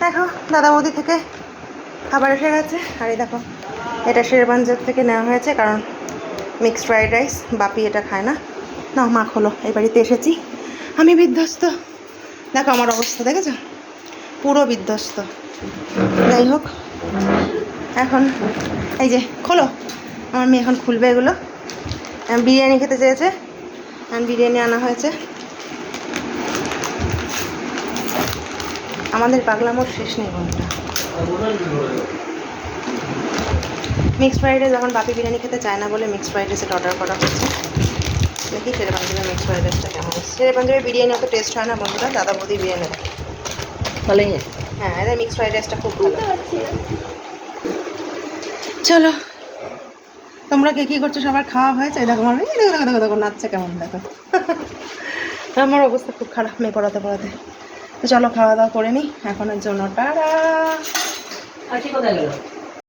দেখো দাদা বৌদি থেকে খাবার এসে গেছে। আর এই দেখো এটা শেরবাঞ্জার থেকে নেওয়া হয়েছে, কারণ মিক্সড ফ্রাইড রাইস, বাপি এটা খায় না। না মা খোলো, এই বাড়িতে এসেছি আমি বিধ্বস্ত। দেখো আমার অবস্থা দেখেছো, পুরো বিধ্বস্ত। যাই হোক, এখন এই যে খোলো, আমার মেয়ে এখন খুলবে এগুলো। বিরিয়ানি খেতে চেয়েছে, বিরিয়ানি আনা হয়েছে। আমাদের পাগলামোর শেষ নেই বন্ধুরা। মিক্সড ফ্রাইড রাইস, যখন বাপি বিরিয়ানি খেতে চায় না বলে মিক্সড ফ্রাইড রাইসের অর্ডার করা হচ্ছে। দেখি শেরবাঞ্জাবের মিক্সড ফ্রাইড রাইসটা কেমন হচ্ছে। শেরবাঞ্জাবের বিরিয়ানি অত টেস্ট হয় না বন্ধুরা, দাদা বৌদি বিরিয়ানি ভালোই। হ্যাঁ, এদের মিক্সড ফ্রাইড রাইসটা খুব ভালো। চলো, তোমরা কে কী করছো? সবার খাওয়া হয়েছে? দেখো আমার মেয়ে, দেখো দেখো দেখো নাচছে কেমন, দেখো। আমার অবস্থা খুব খারাপ মেয়ে পড়াতে পড়াতে। তো চলো খাওয়া দাওয়া করে নিই এখনের জন্য, টাটা। আর কি কোথায় গেল?